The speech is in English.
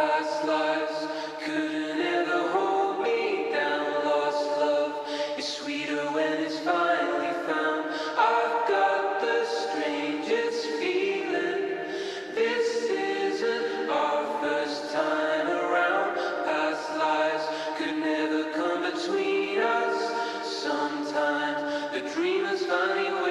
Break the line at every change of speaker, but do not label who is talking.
Past lives couldn't ever hold me down. Lost love is sweeter when it's finally found. I've got the strangest feeling. This isn't our first time around. Past lives could never come between us. Sometimes the dreamers finally wake